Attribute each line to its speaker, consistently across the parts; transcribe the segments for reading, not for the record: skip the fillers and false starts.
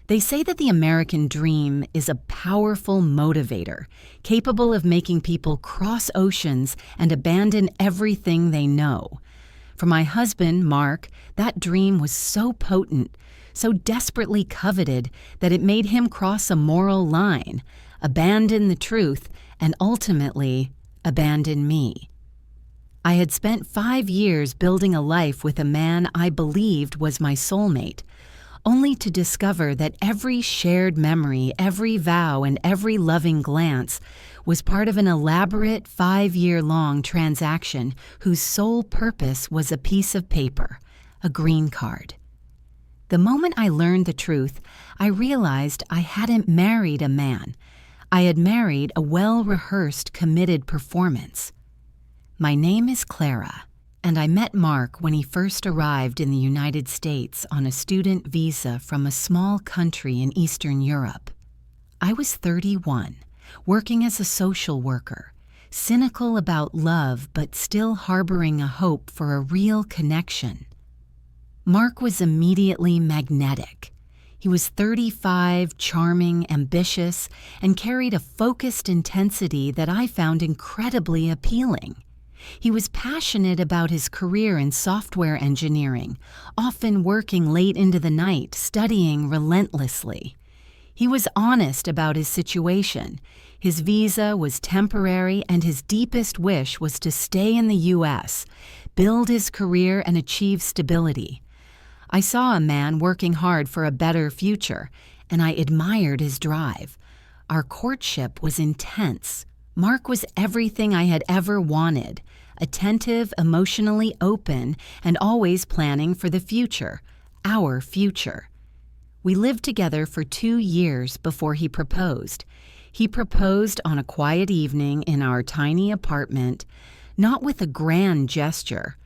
Speaker 1: They say that the American dream is a powerful motivator, capable of making people cross oceans and abandon everything they know. For my husband, Mark, that dream was so potent, so desperately coveted that it made him cross a moral line, abandon the truth, and ultimately abandon me. I had spent 5 years building a life with a man I believed was my soulmate, only to discover that every shared memory, every vow, and every loving glance was part of an elaborate 5-year-long transaction whose sole purpose was a piece of paper, a green card. The moment I learned the truth, I realized I hadn't married a man. I had married a well-rehearsed, committed performance. My name is Clara, and I met Mark when he first arrived in the United States on a student visa from a small country in Eastern Europe. I was 31, working as a social worker, cynical about love but still harboring a hope for a real connection. Mark was immediately magnetic. He was 35, charming, ambitious, and carried a focused intensity that I found incredibly appealing. He was passionate about his career in software engineering, often working late into the night, studying relentlessly. He was honest about his situation. His visa was temporary, and his deepest wish was to stay in the U.S., build his career, and achieve stability. I saw a man working hard for a better future, and I admired his drive. Our courtship was intense. Mark was everything I had ever wanted, attentive, emotionally open, and always planning for the future, our future. We lived together for 2 years before he proposed. He proposed on a quiet evening in our tiny apartment, not with a grand gesture,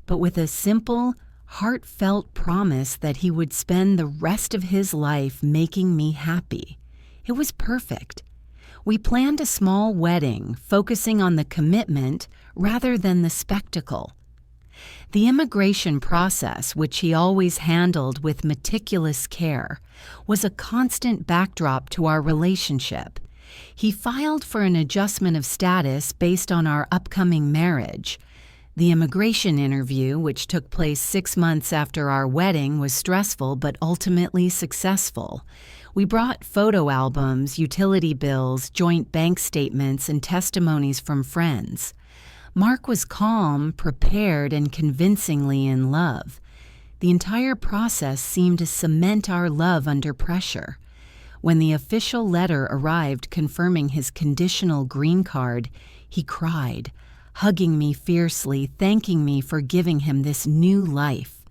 Speaker 1: but with a simple, heartfelt promise that he would spend the rest of his life making me happy. It was perfect. We planned a small wedding, focusing on the commitment rather than the spectacle. The immigration process, which he always handled with meticulous care, was a constant backdrop to our relationship. He filed for an adjustment of status based on our upcoming marriage. The immigration interview, which took place 6 months after our wedding, was stressful but ultimately successful. We brought photo albums, utility bills, joint bank statements, and testimonies from friends. Mark was calm, prepared, and convincingly in love. The entire process seemed to cement our love under pressure. When the official letter arrived confirming his conditional green card, he cried, hugging me fiercely, thanking me for giving him this new life.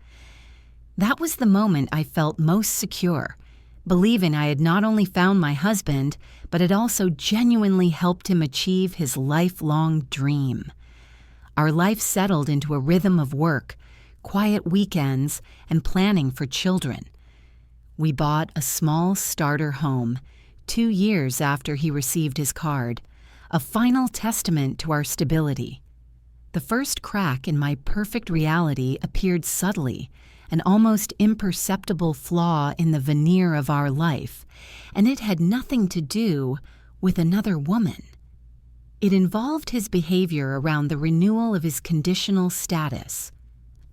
Speaker 1: That was the moment I felt most secure, believing I had not only found my husband, but had also genuinely helped him achieve his lifelong dream. Our life settled into a rhythm of work, quiet weekends, and planning for children. We bought a small starter home 2 years after he received his card, a final testament to our stability. The first crack in my perfect reality appeared subtly, an almost imperceptible flaw in the veneer of our life, and it had nothing to do with another woman. It involved his behavior around the renewal of his conditional status.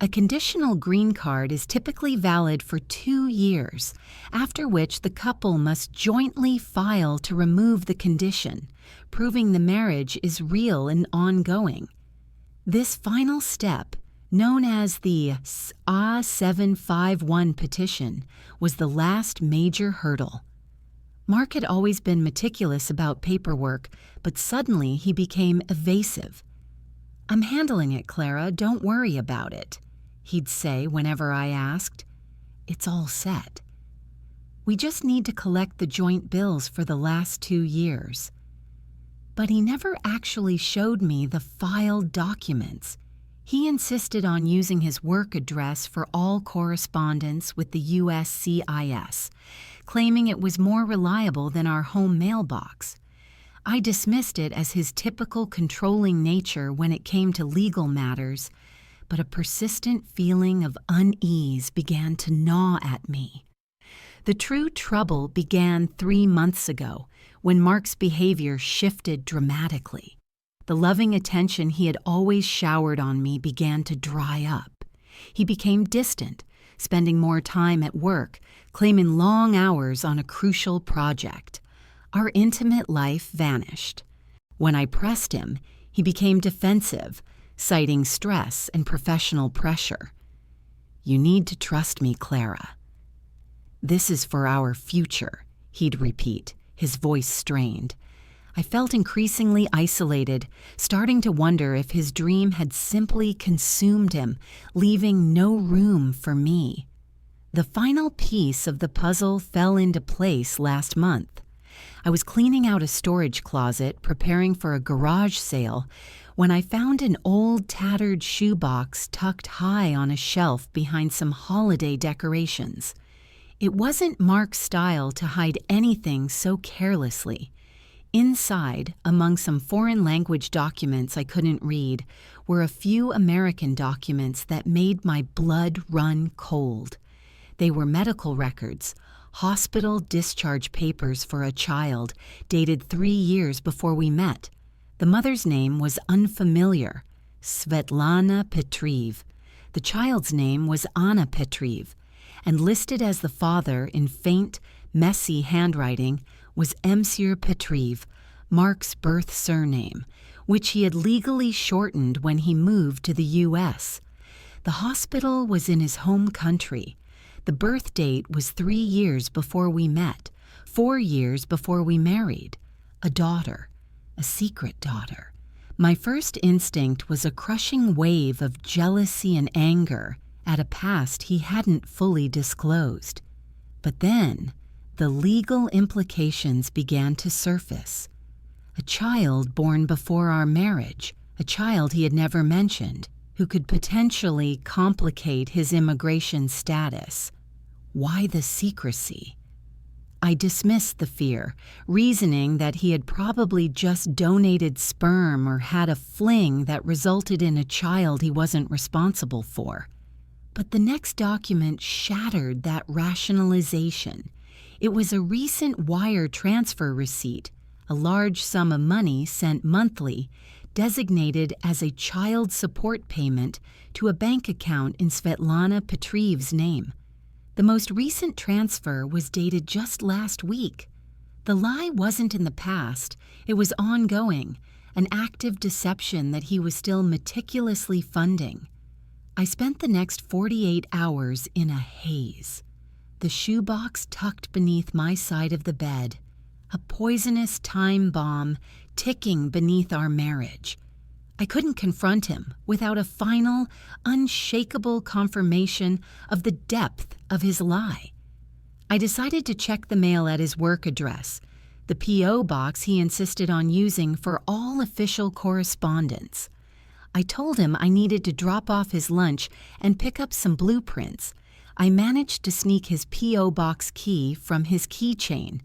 Speaker 1: A conditional green card is typically valid for 2 years, after which the couple must jointly file to remove the condition, proving the marriage is real and ongoing. This final step, known as the SA-751 petition, was the last major hurdle. Mark had always been meticulous about paperwork, but suddenly he became evasive. "I'm handling it, Clara, don't worry about it," he'd say whenever I asked. "It's all set. We just need to collect the joint bills for the last 2 years." But he never actually showed me the filed documents. He insisted on using his work address for all correspondence with the USCIS, claiming it was more reliable than our home mailbox. I dismissed it as his typical controlling nature when it came to legal matters, but a persistent feeling of unease began to gnaw at me. The true trouble began 3 months ago, when Mark's behavior shifted dramatically. The loving attention he had always showered on me began to dry up. He became distant, spending more time at work, claiming long hours on a crucial project. Our intimate life vanished. When I pressed him, he became defensive, citing stress and professional pressure. "You need to trust me, Clara. This is for our future," he'd repeat, his voice strained. I felt increasingly isolated, starting to wonder if his dream had simply consumed him, leaving no room for me. The final piece of the puzzle fell into place last month. I was cleaning out a storage closet, preparing for a garage sale, when I found an old tattered shoebox tucked high on a shelf behind some holiday decorations. It wasn't Mark's style to hide anything so carelessly. Inside, among some foreign language documents I couldn't read, were a few American documents that made my blood run cold. They were medical records, hospital discharge papers for a child, dated 3 years before we met. The mother's name was unfamiliar, Svetlana Petriv. The child's name was Anna Petriv, and listed as the father in faint, messy handwriting was Monsieur Petriv, Mark's birth surname, which he had legally shortened when he moved to the U.S. The hospital was in his home country. The birth date was 3 years before we met, 4 years before we married. A daughter, a secret daughter. My first instinct was a crushing wave of jealousy and anger at a past he hadn't fully disclosed. But then, the legal implications began to surface. A child born before our marriage, a child he had never mentioned, who could potentially complicate his immigration status. Why the secrecy? I dismissed the fear, reasoning that he had probably just donated sperm or had a fling that resulted in a child he wasn't responsible for. But the next document shattered that rationalization. It was a recent wire transfer receipt, a large sum of money sent monthly, designated as a child support payment to a bank account in Svetlana Petriv's name. The most recent transfer was dated just last week. The lie wasn't in the past, it was ongoing, an active deception that he was still meticulously funding. I spent the next 48 hours in a haze. The shoebox tucked beneath my side of the bed, a poisonous time bomb ticking beneath our marriage. I couldn't confront him without a final, unshakable confirmation of the depth of his lie. I decided to check the mail at his work address, the P.O. box he insisted on using for all official correspondence. I told him I needed to drop off his lunch and pick up some blueprints. I managed to sneak his P.O. box key from his keychain.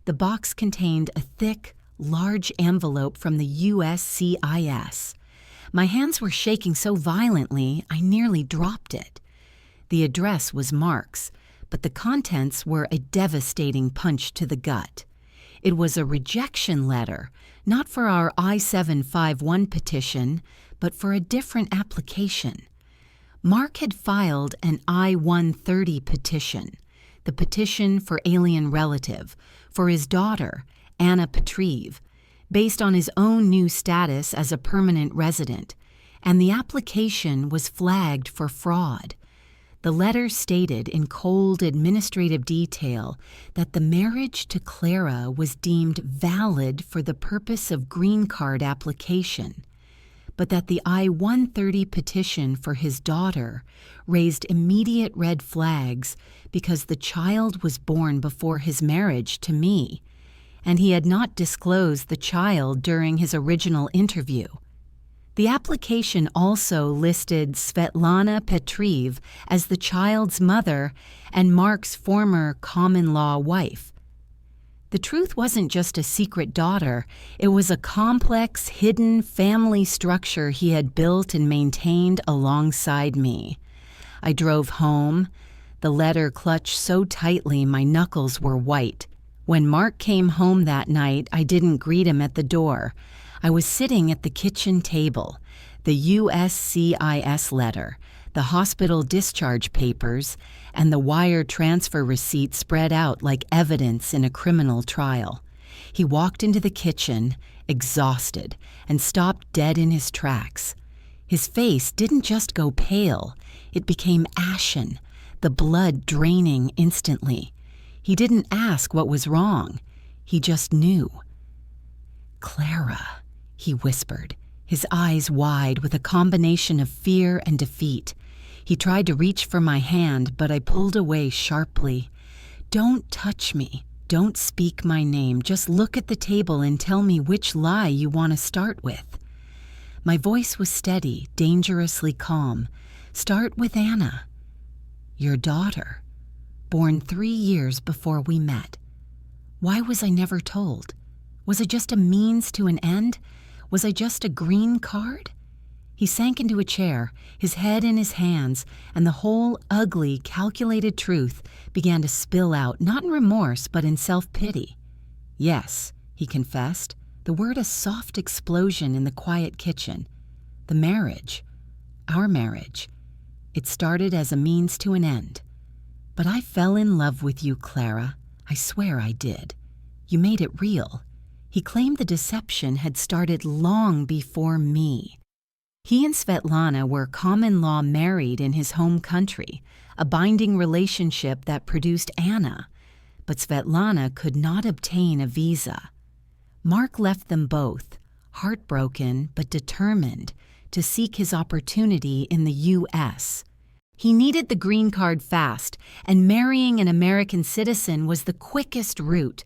Speaker 1: The box contained a thick, large envelope from the USCIS. My hands were shaking so violently I nearly dropped it. The address was Mark's, but the contents were a devastating punch to the gut. It was a rejection letter, not for our I-751 petition, but for a different application. Mark had filed an I-130 petition, the petition for alien relative, for his daughter, Anna Petriv, based on his own new status as a permanent resident, and the application was flagged for fraud. The letter stated in cold administrative detail that the marriage to Clara was deemed valid for the purpose of green card application, but that the I-130 petition for his daughter raised immediate red flags because the child was born before his marriage to me, and he had not disclosed the child during his original interview. The application also listed Svetlana Petriv as the child's mother and Mark's former common-law wife. The truth wasn't just a secret daughter, it was a complex, hidden family structure he had built and maintained alongside me. I drove home. the letter clutched so tightly my knuckles were white. When Mark came home that night, I didn't greet him at the door. I was sitting at the kitchen table, the USCIS letter, the hospital discharge papers, and the wire transfer receipt spread out like evidence in a criminal trial. He walked into the kitchen, exhausted, and stopped dead in his tracks. His face didn't just go pale, it became ashen, the blood draining instantly. He didn't ask what was wrong. He just knew. "Clara," he whispered, his eyes wide with a combination of fear and defeat. He tried to reach for my hand, but I pulled away sharply. "Don't touch me. Don't speak my name. Just look at the table and tell me which lie you want to start with." My voice was steady, dangerously calm. "Start with Anna, your daughter, born 3 years before we met. Why was I never told? Was I just a means to an end? Was I just a green card?" He sank into a chair, his head in his hands, and the whole ugly, calculated truth began to spill out, not in remorse, but in self-pity. "Yes," he confessed, the word a soft explosion in the quiet kitchen. "The marriage, our marriage, it started as a means to an end. But I fell in love with you, Clara. I swear I did. You made it real." He claimed the deception had started long before me. He and Svetlana were common-law married in his home country, a binding relationship that produced Anna, but Svetlana could not obtain a visa. Mark left them both, heartbroken but determined, to seek his opportunity in the U.S. He needed the green card fast, and marrying an American citizen was the quickest route.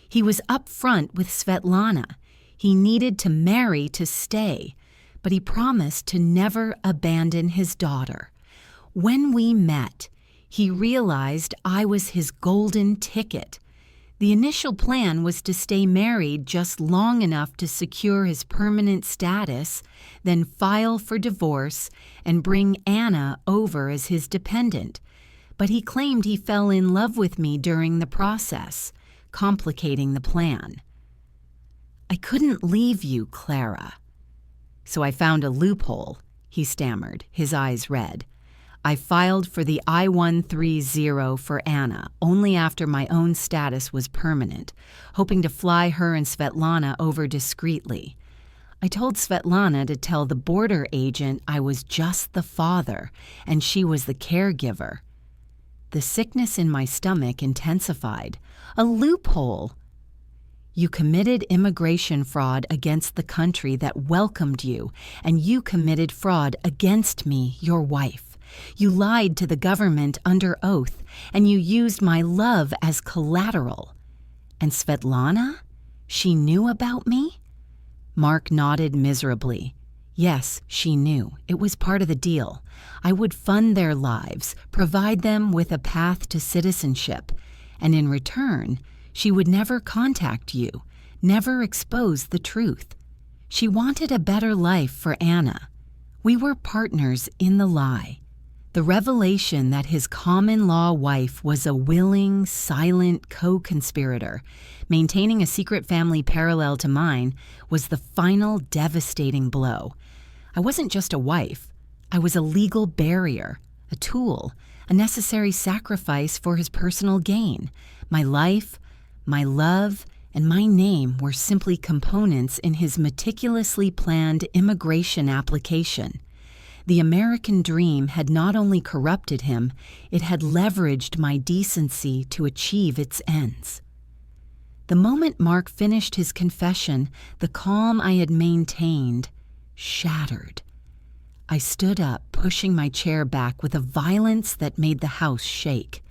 Speaker 1: He was upfront with Svetlana. He needed to marry to stay, but he promised to never abandon his daughter. When we met, he realized I was his golden ticket. The initial plan was to stay married just long enough to secure his permanent status, then file for divorce and bring Anna over as his dependent. But he claimed he fell in love with me during the process, complicating the plan. "I couldn't leave you, Clara. So I found a loophole," he stammered, his eyes red. "I filed for the I-130 for Anna only after my own status was permanent, hoping to fly her and Svetlana over discreetly. I told Svetlana to tell the border agent I was just the father and she was the caregiver." The sickness in my stomach intensified. "A loophole! You committed immigration fraud against the country that welcomed you, and you committed fraud against me, your wife. You lied to the government under oath, and you used my love as collateral. And Svetlana? She knew about me?" Mark nodded miserably. Yes, she knew. It was part of the deal. I would fund their lives, provide them with a path to citizenship, and in return, she would never contact you, never expose the truth. She wanted a better life for Anna. We were partners in the lie. The revelation that his common-law wife was a willing, silent co-conspirator, maintaining a secret family parallel to mine, was the final devastating blow. I wasn't just a wife. I was a legal barrier, a tool, a necessary sacrifice for his personal gain. My life, my love, and my name were simply components in his meticulously planned immigration application. The American dream had not only corrupted him, it had leveraged my decency to achieve its ends. The moment Mark finished his confession, the calm I had maintained shattered. I stood up, pushing my chair back with a violence that made the house shake.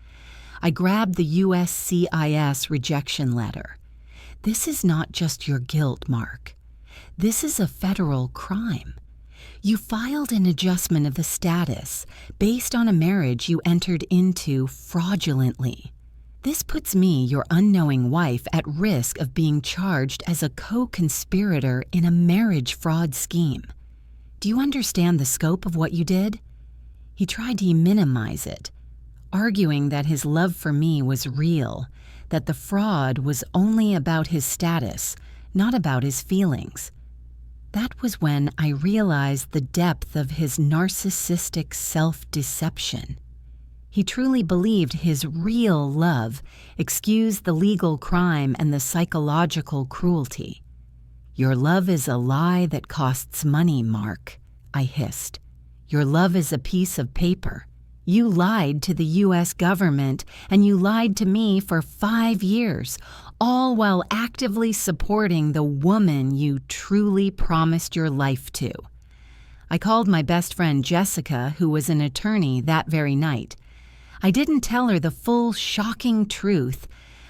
Speaker 1: I grabbed the USCIS rejection letter. "This is not just your guilt, Mark. This is a federal crime. You filed an adjustment of the status based on a marriage you entered into fraudulently. This puts me, your unknowing wife, at risk of being charged as a co-conspirator in a marriage fraud scheme. Do you understand the scope of what you did?" He tried to minimize it. arguing that his love for me was real, that the fraud was only about his status, not about his feelings. That was when I realized the depth of his narcissistic self-deception. He truly believed his real love excused the legal crime and the psychological cruelty. "Your love is a lie that costs money, Mark," I hissed. "Your love is a piece of paper. You lied to the U.S. government, and you lied to me for 5 years, all while actively supporting the woman you truly promised your life to." I called my best friend Jessica, who was an attorney, that very night. I didn't tell her the full, shocking truth.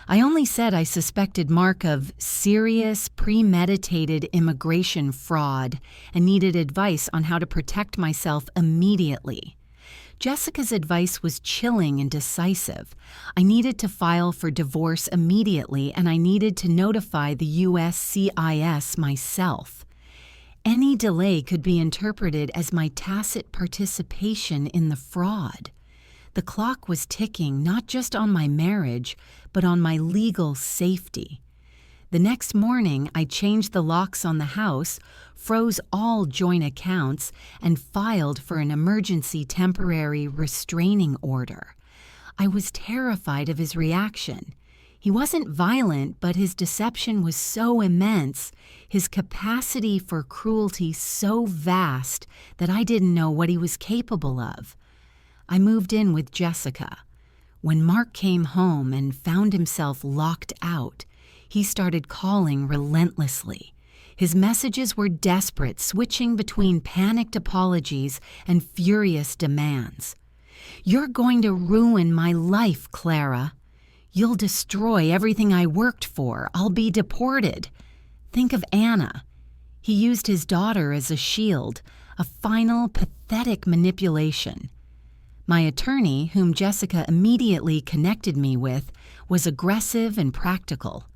Speaker 1: I only said I suspected Mark of serious, premeditated immigration fraud and needed advice on how to protect myself immediately. Jessica's advice was chilling and decisive. I needed to file for divorce immediately, and I needed to notify the USCIS myself. Any delay could be interpreted as my tacit participation in the fraud. The clock was ticking not just on my marriage, but on my legal safety. The next morning, I changed the locks on the house, froze all joint accounts, and filed for an emergency temporary restraining order. I was terrified of his reaction. He wasn't violent, but his deception was so immense, his capacity for cruelty so vast that I didn't know what he was capable of. I moved in with Jessica. When Mark came home and found himself locked out, he started calling relentlessly. His messages were desperate, switching between panicked apologies and furious demands. "You're going to ruin my life, Clara. You'll destroy everything I worked for. I'll be deported. Think of Anna." He used his daughter as a shield, a final, pathetic manipulation. My attorney, whom Jessica immediately connected me with, was aggressive and practical.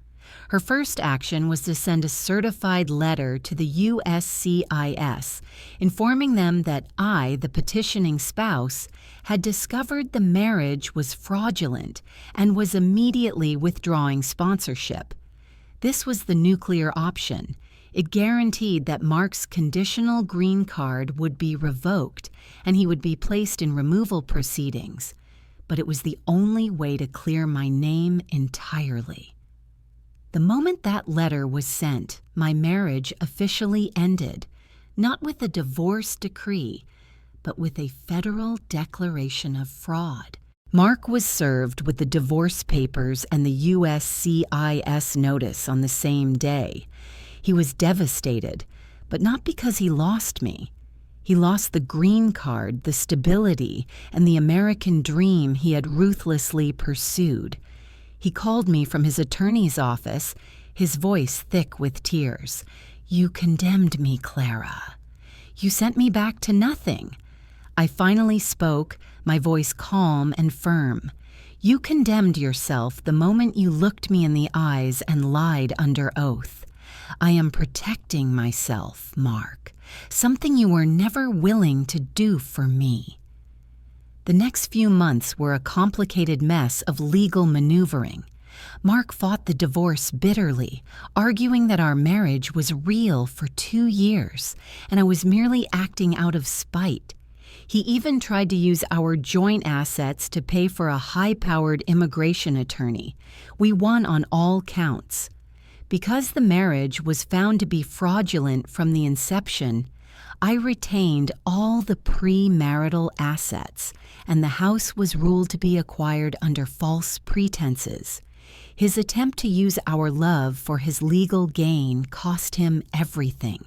Speaker 1: Her first action was to send a certified letter to the USCIS, informing them that I, the petitioning spouse, had discovered the marriage was fraudulent and was immediately withdrawing sponsorship. This was the nuclear option. It guaranteed that Mark's conditional green card would be revoked and he would be placed in removal proceedings. But it was the only way to clear my name entirely. The moment that letter was sent, my marriage officially ended, not with a divorce decree, but with a federal declaration of fraud. Mark was served with the divorce papers and the USCIS notice on the same day. He was devastated, but not because he lost me. He lost the green card, the stability, and the American dream he had ruthlessly pursued. He called me from his attorney's office, his voice thick with tears. "You condemned me, Clara. You sent me back to nothing." I finally spoke, my voice calm and firm. "You condemned yourself the moment you looked me in the eyes and lied under oath. I am protecting myself, Mark, something you were never willing to do for me." The next few months were a complicated mess of legal maneuvering. Mark fought the divorce bitterly, arguing that our marriage was real for 2 years, and I was merely acting out of spite. He even tried to use our joint assets to pay for a high-powered immigration attorney. We won on all counts. Because the marriage was found to be fraudulent from the inception, I retained all the premarital assets, and the house was ruled to be acquired under false pretenses. His attempt to use our love for his legal gain cost him everything.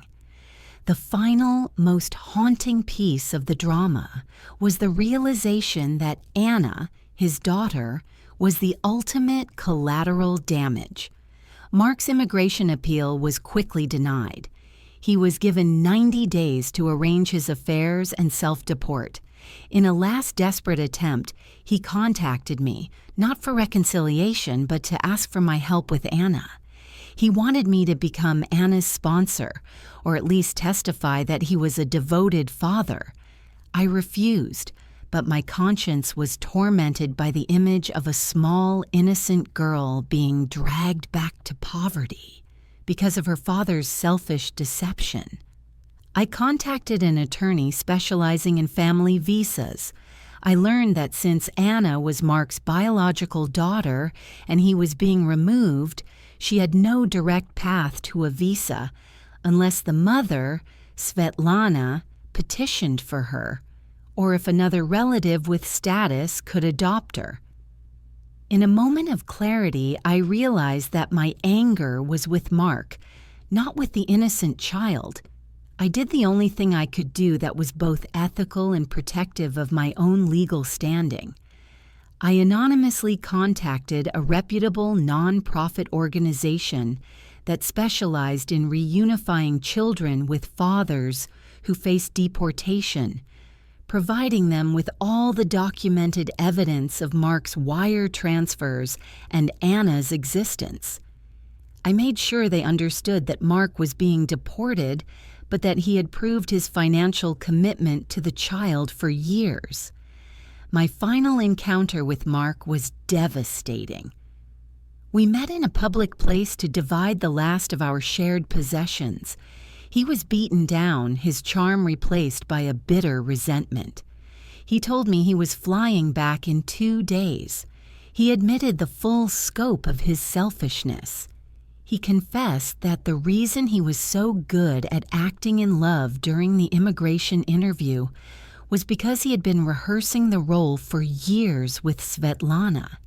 Speaker 1: The final, most haunting piece of the drama was the realization that Anna, his daughter, was the ultimate collateral damage. Mark's immigration appeal was quickly denied. He was given 90 days to arrange his affairs and self-deport. In a last desperate attempt, he contacted me, not for reconciliation, but to ask for my help with Anna. He wanted me to become Anna's sponsor, or at least testify that he was a devoted father. I refused, but my conscience was tormented by the image of a small, innocent girl being dragged back to poverty because of her father's selfish deception. I contacted an attorney specializing in family visas. I learned that since Anna was Mark's biological daughter and he was being removed, she had no direct path to a visa unless the mother, Svetlana, petitioned for her, or if another relative with status could adopt her. In a moment of clarity, I realized that my anger was with Mark, not with the innocent child. I did the only thing I could do that was both ethical and protective of my own legal standing. I anonymously contacted a reputable non-profit organization that specialized in reunifying children with fathers who faced deportation, providing them with all the documented evidence of Mark's wire transfers and Anna's existence. I made sure they understood that Mark was being deported, but that he had proved his financial commitment to the child for years. My final encounter with Mark was devastating. We met in a public place to divide the last of our shared possessions. He was beaten down, his charm replaced by a bitter resentment. He told me he was flying back in 2 days. He admitted the full scope of his selfishness. He confessed that the reason he was so good at acting in love during the immigration interview was because he had been rehearsing the role for years with Svetlana,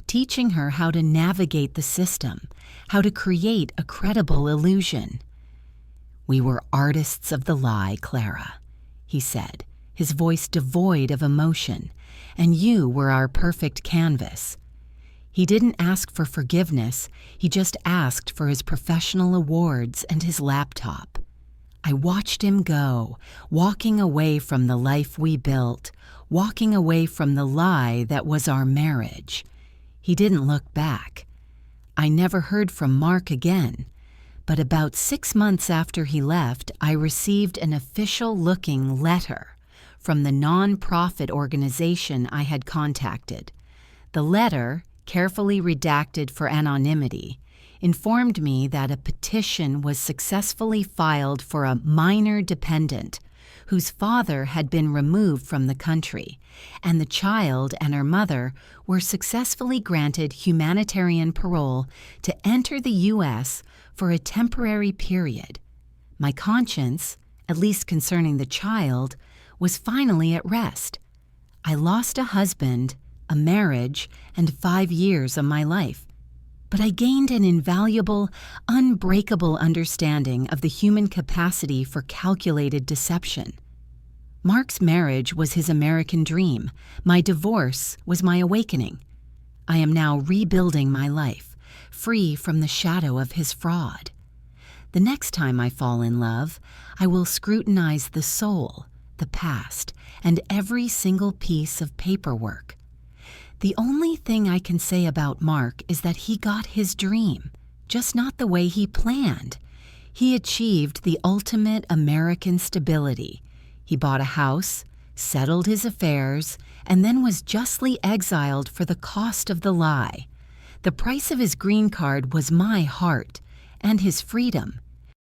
Speaker 1: teaching her how to navigate the system, how to create a credible illusion. "We were artists of the lie, Clara," he said, his voice devoid of emotion, "and you were our perfect canvas." He didn't ask for forgiveness, he just asked for his professional awards and his laptop. I watched him go, walking away from the life we built, walking away from the lie that was our marriage. He didn't look back. I never heard from Mark again, but about 6 months after he left, I received an official-looking letter from the non-profit organization I had contacted. The letter, carefully redacted for anonymity, informed me that a petition was successfully filed for a minor dependent whose father had been removed from the country, and the child and her mother were successfully granted humanitarian parole to enter the U.S. for a temporary period. My conscience, at least concerning the child, was finally at rest. I lost a husband, a marriage, and 5 years of my life. But I gained an invaluable, unbreakable understanding of the human capacity for calculated deception. Mark's marriage was his American dream. My divorce was my awakening. I am now rebuilding my life, free from the shadow of his fraud. The next time I fall in love, I will scrutinize the soul, the past, and every single piece of paperwork. The only thing I can say about Mark is that he got his dream, just not the way he planned. He achieved the ultimate American stability. He bought a house, settled his affairs, and then was justly exiled for the cost of the lie. The price of his green card was my heart and his freedom.